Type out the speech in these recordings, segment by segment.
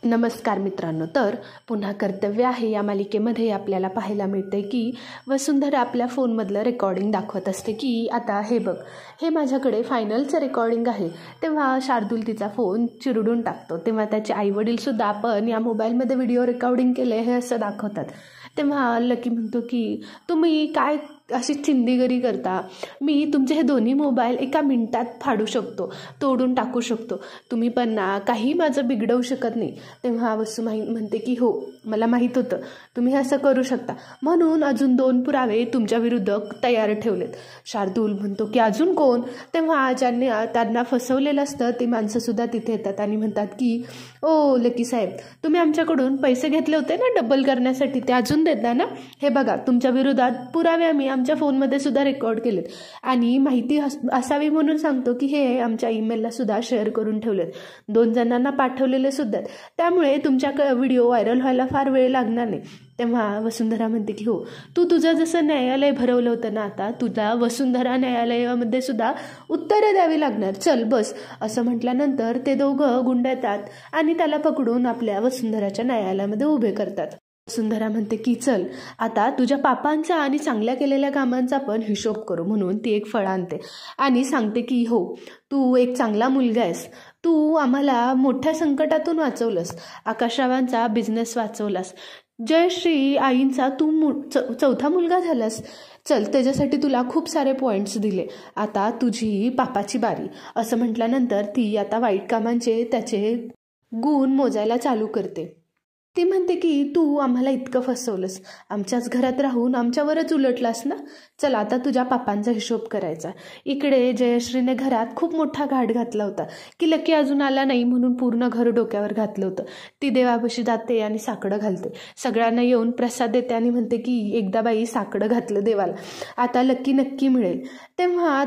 नमस्कार मित्रांनो. तर पुन्हा कर्तव्य आहे या मालिकेमध्ये आपल्याला पाहायला मिळते की वसुंधरा आपल्या फोनमधलं रेकॉर्डिंग दाखवत असते की आता हे बघ, हे माझ्याकडे फायनलचं रेकॉर्डिंग आहे. तेव्हा शार्दूल तिचा फोन चिरडून टाकतो. तेव्हा त्याचे आईवडीलसुद्धा आपण या मोबाईलमध्ये व्हिडिओ रेकॉर्डिंग केले हे असं दाखवतात. तेव्हा लकी म्हणतो की तुम्ही काय अशी चिंदीगरी करता, मी तुमचे हे दोन्ही मोबाईल एका मिनिटात फाडू शकतो, तोडून टाकू शकतो, तुम्ही पण ना काही माझं बिघडवू शकत नाही. तेव्हा वसू म्हणते की हो, मला माहीत होतं तुम्ही असं करू शकता, म्हणून अजून 2 पुरावे तुमच्या विरुद्ध तयार ठेवलेत. शार्दूल म्हणतो की अजून कोण? तेव्हा ज्यांनी त्यांना फसवलेलं असतं ते माणसंसुद्धा तिथे येतात आणि म्हणतात की ओ लकी साहेब, तुम्ही आमच्याकडून पैसे घेतले होते ना डबल करण्यासाठी, ते अजून देता ना? हे बघा, तुमच्या विरोधात पुरावे आम्ही आमच्या फोनमध्ये सुद्धा रेकॉर्ड केलेत आणि माहिती असावी म्हणून सांगतो की हे आमच्या ईमेलला सुद्धा शेअर करून ठेवलेत, 2 जणांना पाठवलेले सुद्धा, त्यामुळे तुमच्या व्हिडिओ व्हायरल व्हायला फार वेळ लागणार नाही. तेव्हा वसुंधरा म्हणते की हो, तू तुझं जसं न्यायालय भरवलं होतं ना, आता तुला वसुंधरा न्यायालयामध्ये सुद्धा उत्तरं द्यावी लागणार, चल बस. असं म्हटल्यानंतर ते दोघं गुंड येतात आणि त्याला पकडून आपल्या वसुंधराच्या न्यायालयामध्ये उभे करतात. वसुंधरा म्हणते की चल आता तुझ्या पापांचा आणि चांगल्या केलेल्या कामांचा पण हिशोब करू. म्हणून ती एक फळ आणते आणि सांगते की हो, तू एक चांगला मुलगा आहेस, तू आम्हाला मोठ्या संकटातून वाचवलंस, आकाशरावांचा बिझनेस वाचवलास, जयश्री आईंचा तू 4था मुलगा झालास, चल त्याच्यासाठी तुला खूप सारे पॉईंट्स दिले, आता तुझी पापाची बारी. असं म्हटल्यानंतर ती आता वाईट कामांचे त्याचे गुण मोजायला चालू करते. ती म्हणते की तू आम्हाला इतकं फसवलंस, आमच्याच घरात राहून आमच्यावरच उलटलास ना, चल आता तुझ्या पापांचा हिशोब करायचा. इकडे जयश्रीने घरात खूप मोठा घाट घातला होता की लकी अजून आला नाही म्हणून पूर्ण घर डोक्यावर घातलं होतं. ती देवापाशी जाते आणि साकडं घालते, सगळ्यांना येऊन प्रसाद देते आणि म्हणते की एकदा बाई साकडं घातलं देवाला, आता लकी नक्की मिळेल. तेव्हा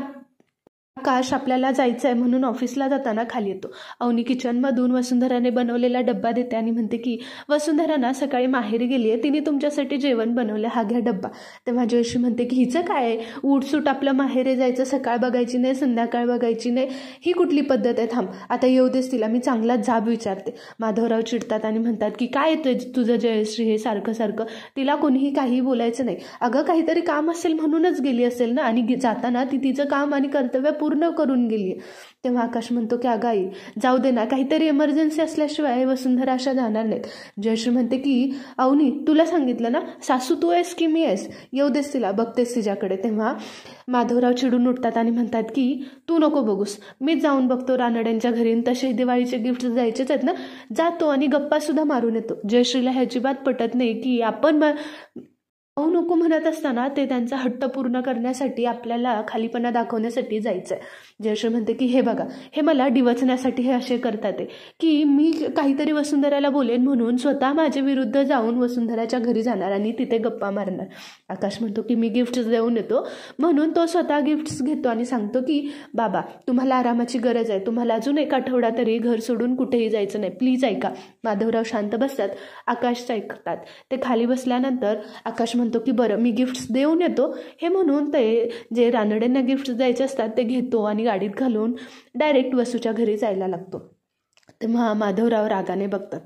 आकाश आपल्याला जायचं आहे म्हणून ऑफिसला जाताना खाली येतो. अवनी किचनमधून वसुंधराने बनवलेला डब्बा देते आणि म्हणते की वसुंधरा ना सकाळी माहेरी गेली आहे, तिने तुमच्यासाठी जेवण बनवलं, हा घ्या डब्बा. तेव्हा जयश्री म्हणते की हिचं काय आहे, उठसूट आपलं माहेरी जायचं, सकाळ बघायची नाही संध्याकाळ बघायची नाही, ही कुठली पद्धत आहे, थांब आता येऊ देस तिला, मी चांगला जाब विचारते. माधवराव चिडतात आणि म्हणतात की काय तुझं जयश्री हे सारखं सारखं, तिला कोणीही काही बोलायचं नाही, अगं काहीतरी काम असेल म्हणूनच गेली असेल ना, आणि जाताना ती तिचं काम आणि कर्तव्य पूर्ण करून गेली. तेव्हा आकाश म्हणतो की अगं आई जाऊ दे ना, काहीतरी इमर्जन्सी असल्याशिवाय वसुंधरा अशा जाणार नाहीत. जयश्री म्हणते की अवनी तुला सांगितलं ना, सासू तू आहेस की मी आहेस, येऊ देस तिला, बघतेस तिच्याकडे. तेव्हा माधवराव चिडून उठतात आणि म्हणतात की तू नको बघूस, मीच जाऊन बघतो रानड्यांच्या घरी, तसे दिवाळीचे गिफ्ट जायचेच आहेत ना, जातो आणि गप्पा सुद्धा मारून येतो. जयश्रीला ह्याची बात पटत नाही की आपण नको म्हणत असताना ते त्यांचा हट्ट पूर्ण करण्यासाठी, आपल्याला खालीपणा दाखवण्यासाठी जायचं आहे. जयश्री म्हणते की हे बघा, हे मला डिवचण्यासाठी हे असे करतात की मी काहीतरी वसुंधराला बोलेन म्हणून स्वतः माझ्या विरुद्ध जाऊन वसुंधराच्या घरी जाणार आणि तिथे गप्पा मारणार. आकाश म्हणतो की मी गिफ्ट्स देऊन येतो, म्हणून तो स्वतः गिफ्ट्स घेतो आणि सांगतो की बाबा तुम्हाला आरामाची गरज आहे, तुम्हाला अजून 1 आठवडा तरी घर सोडून कुठेही जायचं नाही, प्लीज ऐका. माधवराव शांत बसतात, आकाशचं ऐकतात. ते खाली बसल्यानंतर आकाश म्हणतो की बरं मी गिफ्ट्स देऊन येतो, हे म्हणून ते जे रानड्यांना गिफ्ट्स द्यायचे असतात ते घेतो आणि गाडीत घालून डायरेक्ट वसूच्या घरी जायला लागतो. तेव्हा माधवराव रागाने बघतात.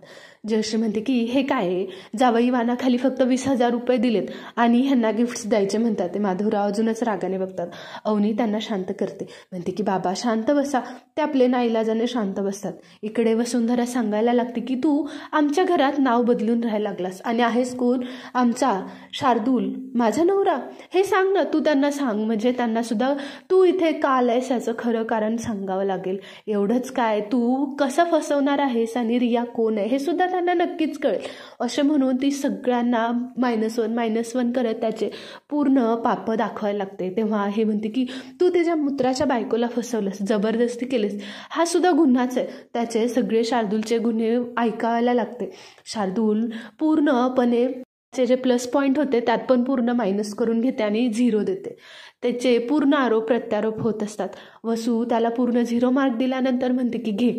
जयश्री म्हणते की हे काय आहे, जावई वानाखाली फक्त 20,000 रुपये दिलेत आणि ह्यांना गिफ्ट्स द्यायचे म्हणतात. ते माधवराव अजूनच रागाने बघतात. अवनी त्यांना शांत करते, म्हणते की बाबा शांत बसा. ते आपले नाईलाजाने शांत बसतात. इकडे वसुंधरा सांगायला लागते की तू आमच्या घरात नाव बदलून राहायला लागलास आणि आहेस कोण, आमचा शार्दूल, माझा नवरा, हे सांग ना, तू त्यांना सांग, म्हणजे त्यांना सुद्धा तू इथे का आलायस याचं खरं कारण सांगावं लागेल. एवढंच काय, तू कसं फसवणार आहेस आणि रिया कोण आहे हे सुद्धा त्यांना नक्कीच कळेल. असे म्हणून ती सगळ्यांना -1 करत त्याचे पूर्ण पाप दाखवायला लागते. तेव्हा हे म्हणते की तू त्याच्या मित्राच्या बायकोला फसवलंस, जबरदस्ती केलीस, हा सुद्धा गुन्हाच आहे. त्याचे सगळे शार्दूलचे गुन्हे ऐकायला लागते. शार्दूल पूर्णपणे जे प्लस पॉईंट होते त्यात पण पूर्ण मायनस करून घेते आणि 0 देते. त्याचे पूर्ण आरोप प्रत्यारोप होत असतात. वसू त्याला पूर्ण 0 मार्क दिल्यानंतर म्हणते की घे,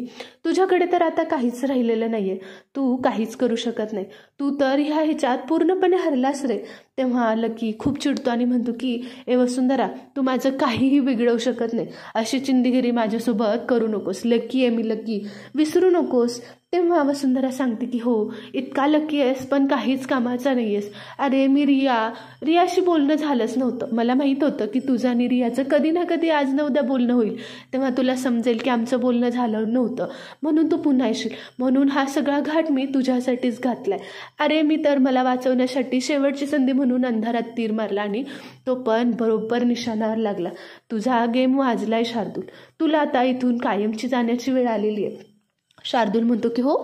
तुझ्याकडे तर आता काहीच राहिलेलं नाही आहे, तू काहीच करू शकत नाही, तू तर ह्याच्यात पूर्णपणे हरलास रे. तेव्हा लकी खूप चिडतो आणि म्हणतो की ए वसुंधरा, तू माझं काहीही बिघडवू शकत नाही, अशी चिंदीगिरी माझ्यासोबत करू नकोस, लकी आहे मी, लकी विसरू नकोस. तेव्हा वसुंधरा सांगते की हो, इतका लकी आहेस पण काहीच कामाचा नाही आहेस. अरे मी रियाशी बोलणं झालंच नव्हतं. मला माहीत होतं की तुझं आणि रियाचं कधी ना कधी आज ना उद्या बोलणं होईल, तेव्हा तुला समजेल की आमचं बोलणं झालं नव्हतं म्हणून तू पुन्हा येशील. म्हणून हा सगळा घाट मी तुझ्यासाठीच घातलाय. अरे मी तर मला वाचवण्यासाठी शेवटची संधी म्हणून अंधारात तीर मारला आणि तो पण बरोबर निशाणावर लागला. तुझा गेम वाजलाय शार्दूल. तुला आता इथून कायमची जाण्याची वेळ आलेली आहे. शार्दूल म्हणतो की हो,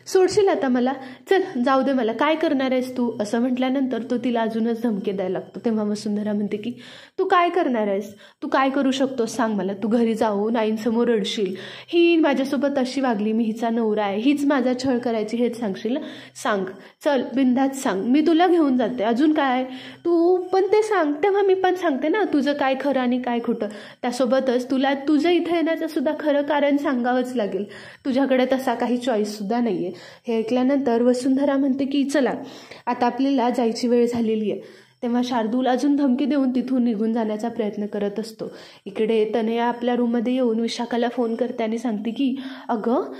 सोडशील आता मला, चल जाऊ दे मला, काय करणार आहेस तू, असं म्हटल्यानंतर तो तिला अजूनच धमकी द्यायला लागतो. तेव्हा वसुंधरा म्हणते की तू काय करणार आहेस, तू काय करू शकतोस सांग मला. तू घरी जाऊन आईंसमोर रडशील, ही माझ्यासोबत अशी वागली, मी हिचा नवरा आहे, हीच माझा छळ करायची, हेच सांगशील ना. सांग, चल बिनधास्त सांग, मी तुला घेऊन जाते. अजून काय, तू पण ते सांग. तेव्हा मी पण सांगते ना तुझं काय खरं आणि काय खोटं. त्यासोबतच तुला तुझं इथं येण्याचं सुद्धा खरं कारण सांगावंच लागेल. तुझ्याकडे तसा काही चॉईससुद्धा नाही आहे. हे ऐकल्यानंतर वसुंधरा म्हणते की चला आता आपल्याला जायची वेळ झालेली आहे. तेव्हा शार्दूल अजून धमकी देऊन तिथून निघून जाण्याचा प्रयत्न करत असतो. इकडे तनया आपल्या रूममध्ये येऊन विशाखाला फोन करते आणि सांगते की अगं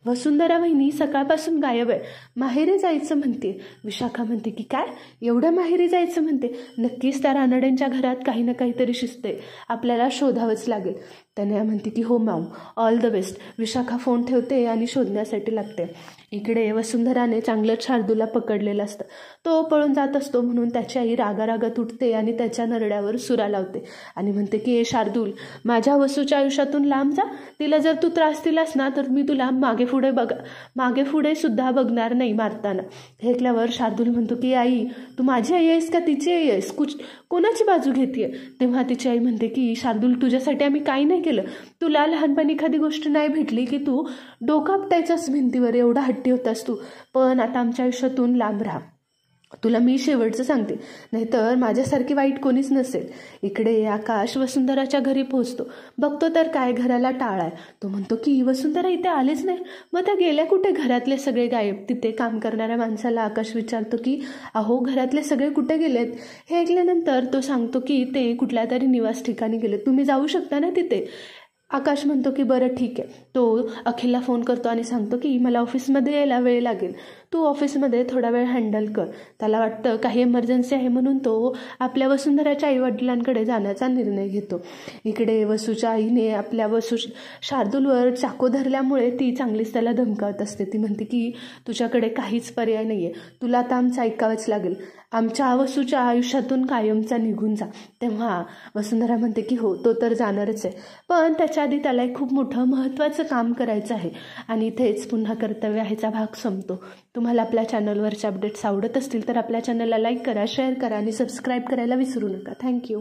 वसुंधरा वहिनी सकाळपासून गायब आहे, माहेरी जायचं म्हणते. विशाखा म्हणते की काय, एवढं माहेरी जायचं म्हणते, नक्कीच त्या रानड्यांच्या घरात काही ना काहीतरी शिजते, आपल्याला शोधावंच लागेल. तनया म्हणते की हो ma'am, all the best. Vishakha phone ठेवते आणि शोधण्यासाठी लागते. इकडे वसुंधराने चांगलंच शार्दूलला पकडलेलं असतं. तो पळून जात असतो म्हणून त्याची आई रागारागात उठते आणि त्याच्या नरड्यावर सुरा लावते आणि म्हणते की शार्दूल, माझ्या वसूच्या आयुष्यातून लांब जा. तिला जर तू त्रास दिलास ना तर मी तुला मागे पुढे सुद्धा बघणार नाही मारताना. हे ऐकल्यावर शार्दूल म्हणतो की आई, तू माझी आई आहेस का तिची आई आहेस, कोणाची बाजू घेतेय. तेव्हा तिची आई म्हणते की शार्दूल, तुझ्यासाठी आम्ही काही नाही केलं. तुला लहानपणी एखादी गोष्ट नाही भेटली की तू डोकं आपटायच्याच भिंतीवर, एवढा हट्टी होतास तू. पण आता आमच्या आयुष्यातून लांब राहा. तुला मी शेवटचं सांगते, नाहीतर माझ्यासारखी वाईट कोणीच नसेल. इकडे आकाश वसुंधराच्या घरी पोहोचतो. बघतो तर काय, घराला टाळ आहे. तो म्हणतो की वसुंधरा इथे आलेच नाही, मग त्या गेल्या कुठे. घरातले सगळे गायब. तिथे काम करणाऱ्या माणसाला आकाश विचारतो की अहो घरातले सगळे कुठे गेलेत. हे ऐकल्यानंतर तो सांगतो की ते कुठल्या तरी निवास ठिकाणी गेले, तुम्ही जाऊ शकता ना तिथे. आकाश म्हणतो की बरं ठीक आहे. तो अखिलला फोन करतो आणि सांगतो की मला ऑफिसमध्ये यायला वेळ लागेल, तू ऑफिसमध्ये थोडा वेळ हँडल कर. त्याला वाटतं काही इमर्जन्सी आहे म्हणून तो आपल्या वसुंधराच्या आईवडिलांकडे जाण्याचा निर्णय घेतो. इकडे वसूच्या आईने आपल्या शार्दूलवर चाकू धरल्यामुळे ती चांगलीच त्याला धमकावत असते. ती म्हणते की तुझ्याकडे काहीच पर्याय नाही आहे, तुला आता आमचं ऐकावंच लागेल, आमच्या वसूच्या आयुष्यातून कायमचा निघून जा. तेव्हा वसुंधरा म्हणते की हो, तो तर जाणारच आहे, पण त्याच्या आधी त्याला एक खूप मोठं महत्त्वाचं काम करायचं आहे. आणि इथेच पुन्हा कर्तव्य आहेचा भाग संपतो. तुम्हाला आपल्या चॅनलवरचे अपडेट्स आवडत असतील तर आपल्या चॅनलला लाईक करा, शेअर करा आणि सबस्क्राईब करायला विसरू नका. थँक्यू.